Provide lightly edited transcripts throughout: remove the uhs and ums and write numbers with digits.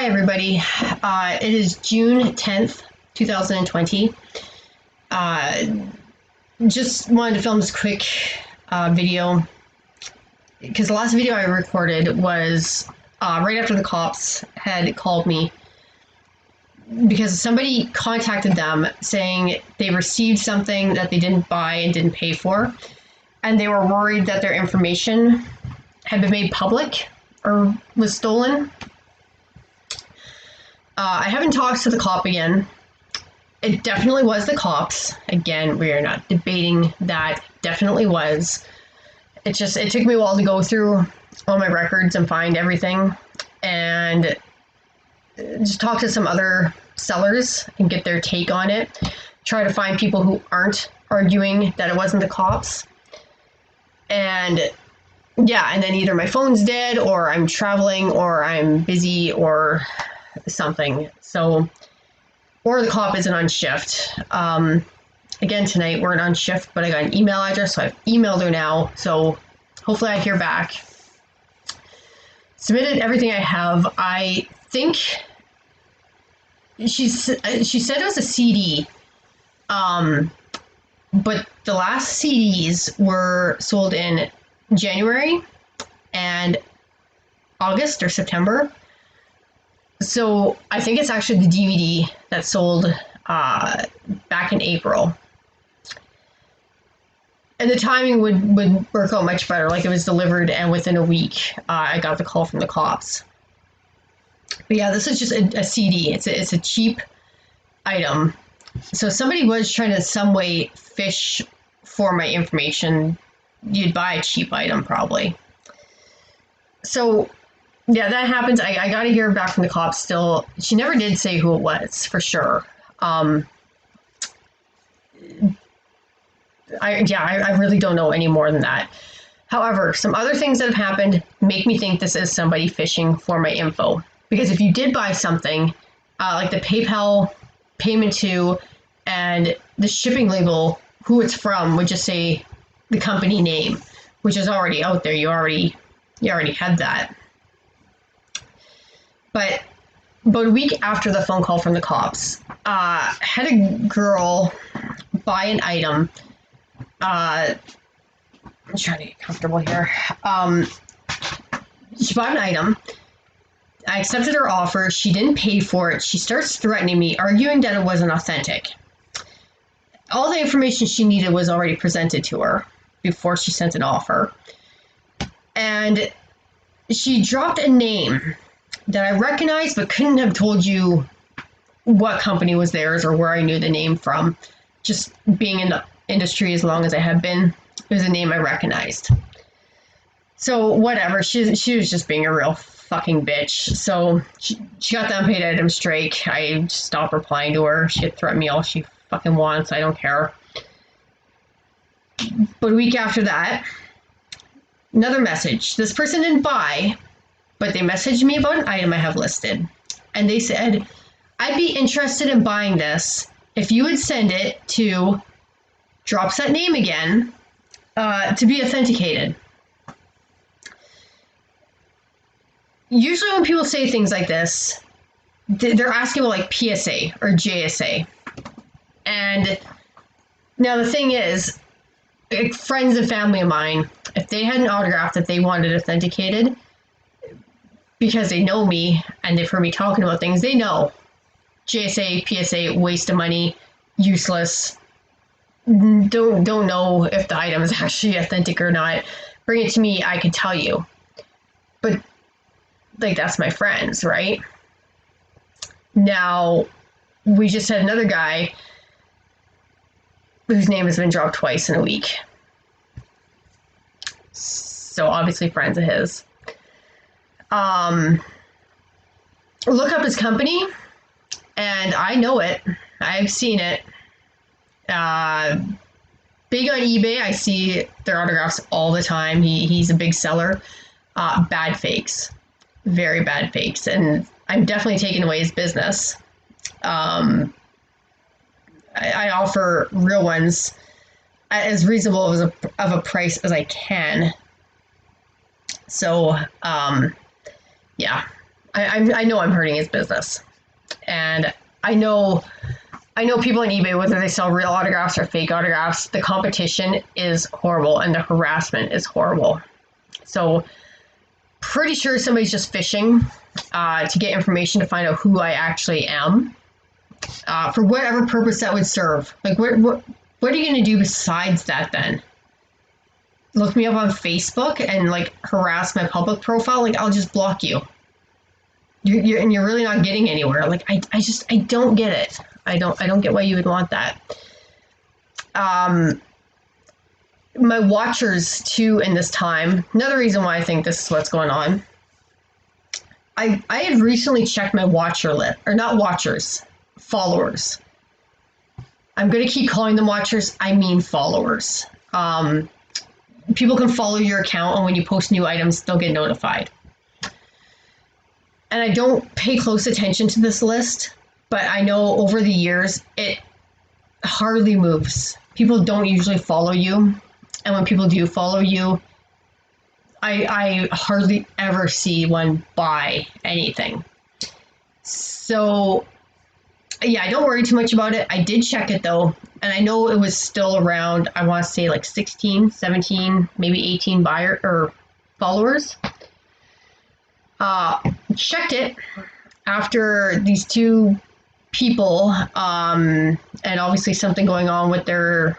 Hi, everybody. It is June 10th, 2020. Uh, just wanted to film this quick video because the last video I recorded was right after the cops had called me because somebody contacted them saying they received something that they didn't buy and didn't pay for, and they were worried that their information had been made public or was stolen. I haven't talked to the cop again. It definitely was the cops. Again, we are not debating that. Definitely was. It took me a while to go through all my records and find everything and just talk to some other sellers and get their take on it. Try to find people who aren't arguing that it wasn't the cops. And yeah, and then either my phone's dead or I'm traveling or I'm busy or something. So, or the cop isn't on shift. Again, tonight weren't on shift, but I got an email address, so I've emailed her now. So hopefully I hear back. Submitted everything I have. I think she said it was a CD. But the last CDs were sold in January and August or September. So I think it's actually the DVD that sold back in April. And the timing would work out much better. Like it was delivered and within a week I got the call from the cops. But yeah, this is just a CD. It's a cheap item. So somebody was trying to some way fish for my information. You'd buy a cheap item probably. So yeah, that happens. I got to hear back from the cops still. She never did say who it was for sure. I really don't know any more than that. However, some other things that have happened make me think this is somebody fishing for my info. Because if you did buy something, like the PayPal payment to and the shipping label, who it's from would just say the company name, which is already out there. You already had that. But about a week after the phone call from the cops, had a girl buy an item. I'm trying to get comfortable here. She bought an item. I accepted her offer. She didn't pay for it. She starts threatening me, arguing that it wasn't authentic. All the information she needed was already presented to her before she sent an offer. And she dropped a name that I recognized but couldn't have told you what company was theirs or where I knew the name from. Just being in the industry as long as I have been, it was a name I recognized. So whatever, she was just being a real fucking bitch. So she got the unpaid item strike. I just stopped replying to her. She could threaten me all she fucking wants. I don't care. But a week after that, another message. This person didn't buy, but they messaged me about an item I have listed. And they said, I'd be interested in buying this if you would send it to, drops that name again, to be authenticated. Usually when people say things like this, they're asking about like PSA or JSA. And now the thing is, like, friends and family of mine, if they had an autograph that they wanted authenticated, because they know me and they've heard me talking about things, they know JSA, PSA, waste of money, useless. Don't know if the item is actually authentic or not. Bring it to me, I could tell you. But like, that's my friends, right? Now, we just had another guy whose name has been dropped twice in a week. So obviously friends of his. Look up his company, and I know it. I've seen it. Big on eBay. I see their autographs all the time. He's a big seller. Bad fakes. Very bad fakes. And I'm definitely taking away his business. I offer real ones at as reasonable of a price as I can. So, yeah, I know I'm hurting his business, and I know people on eBay, whether they sell real autographs or fake autographs, the competition is horrible and the harassment is horrible. So pretty sure somebody's just fishing to get information to find out who I actually am, for whatever purpose that would serve. Like, what are you going to do besides that then? Look me up on Facebook and like harass my public profile? Like, I'll just block you. You're really not getting anywhere. Like, I don't get it. I don't get why you would want that. My watchers too in this time. Another reason why I think this is what's going on. I had recently checked my watcher list, or not watchers, followers. I'm going to keep calling them watchers. I mean followers. People can follow your account, and when you post new items, they'll get notified. And I don't pay close attention to this list, but I know over the years, it hardly moves. People don't usually follow you. And when people do follow you, I hardly ever see one buy anything. So, yeah, I don't worry too much about it. I did check it, though. And I know it was still around, I want to say like 16, 17, maybe 18 buyer or followers. Checked it after these two people, and obviously something going on with their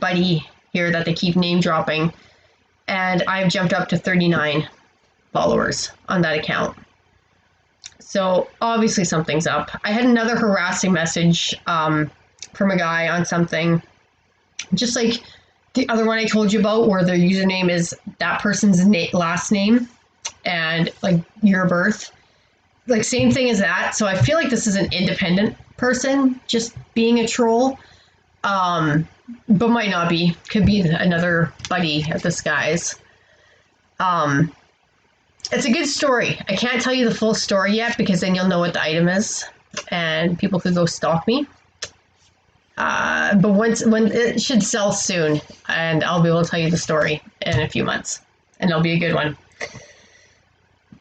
buddy here that they keep name dropping, and I've jumped up to 39 followers on that account. So obviously something's up. I had another harassing message from a guy on something, just like the other one I told you about, where their username is that person's last name and like year of birth. Like, same thing as that. So I feel like this is an independent person just being a troll, but might not be. Could be another buddy of this guy's. It's a good story. I can't tell you the full story yet because then you'll know what the item is and people could go stalk me. But when it should sell soon, and I'll be able to tell you the story in a few months, and it'll be a good one.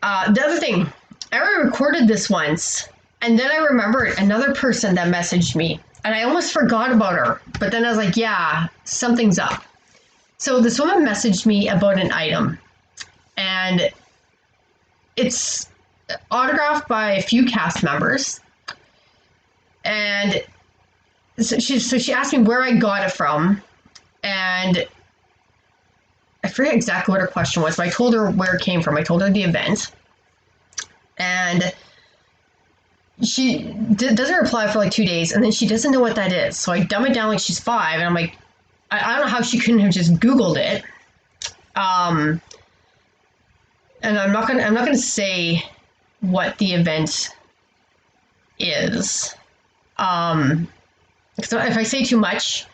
The other thing, I already recorded this once, and then I remembered another person that messaged me, and I almost forgot about her, but then I was like, yeah, something's up. So this woman messaged me about an item, and it's autographed by a few cast members, and so she asked me where I got it from, and I forget exactly what her question was, but I told her where it came from. I told her the event, and she doesn't reply for like 2 days, and then she doesn't know what that is. So I dumb it down like she's 5, and I'm like, I don't know how she couldn't have just Googled it. And I'm not gonna say what the event is. So if I say too much,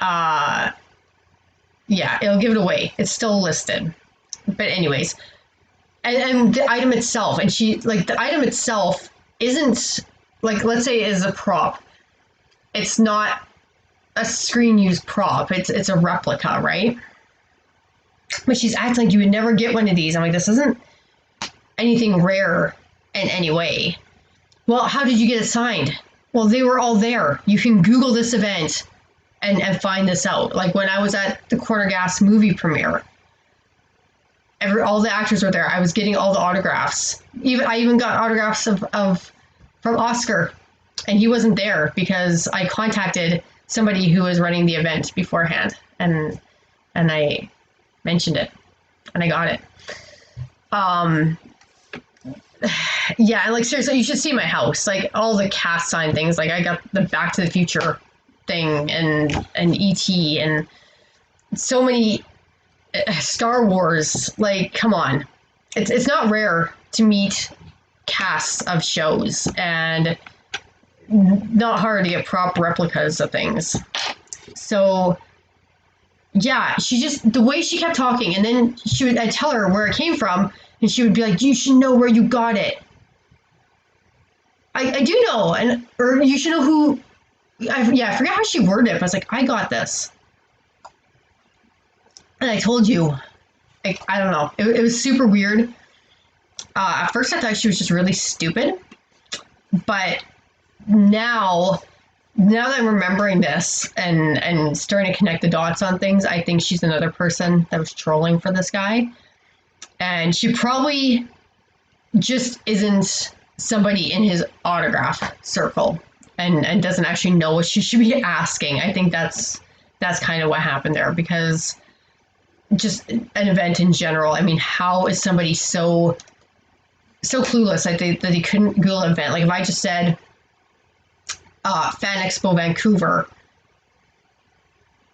yeah, it'll give it away. It's still listed. But anyways, and the item itself, and she, like, the item itself isn't, like, let's say it is a prop. It's not a screen used prop. It's a replica, right? But she's acting like you would never get one of these. I'm like, this isn't anything rare in any way. Well, how did you get it signed? Well, they were all there. You can Google this event and find this out. Like when I was at the Corner Gas movie premiere, all the actors were there. I was getting all the autographs. I even got autographs from Oscar, and he wasn't there because I contacted somebody who was running the event beforehand, and I mentioned it, and I got it. Yeah, and like seriously, you should see my house. Like all the cast sign things. Like I got the Back to the Future thing and E.T. and so many Star Wars. Like, come on, it's not rare to meet casts of shows, and not hard to get prop replicas of things. So yeah, she just, the way she kept talking, and then I'd tell her where it came from, and she would be like, you should know where you got it. I do know, or you should know who, I forget how she worded it, but I was like, I got this. And I told you, like, I don't know, it was super weird. At first, I thought she was just really stupid, but now that I'm remembering this and starting to connect the dots on things, I think she's another person that was trolling for this guy. And she probably just isn't somebody in his autograph circle and doesn't actually know what she should be asking. I think that's kind of what happened there, because just an event in general. I mean, how is somebody so clueless that they couldn't Google an event? Like if I just said Fan Expo Vancouver,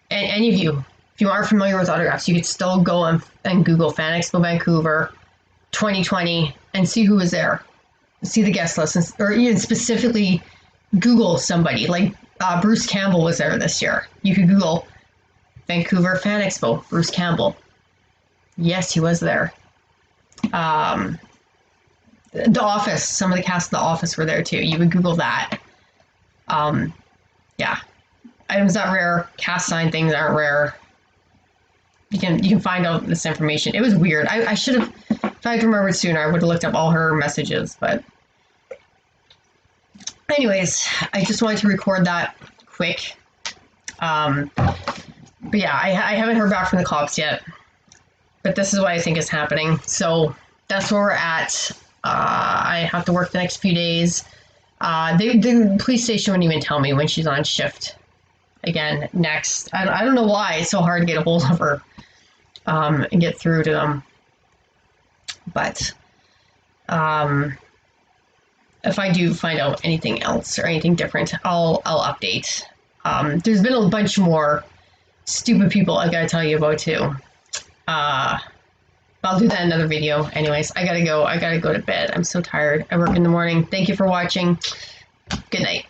and any of you, if you aren't familiar with autographs, you could still go and Google Fan Expo Vancouver 2020 and see who was there, see the guest list, or even specifically Google somebody. Like Bruce Campbell was there this year. You could Google Vancouver Fan Expo, Bruce Campbell. Yes, he was there. The Office, some of the cast of The Office were there too. You would Google that. Yeah. Items not rare, cast sign things aren't rare. You can find out this information. It was weird. I should have, if I had remembered sooner, I would have looked up all her messages. But anyways, I just wanted to record that quick. But yeah, I haven't heard back from the cops yet. But this is what I think is happening. So that's where we're at. I have to work the next few days. The police station wouldn't even tell me when she's on shift again next. I don't know why it's so hard to get a hold of her and get through to them. But if I do find out anything else or anything different, I'll update. There's been a bunch more stupid people I gotta tell you about too. I'll do that in another video. Anyways, I gotta go to bed. I'm so tired. I work in the morning. Thank you for watching. Good night.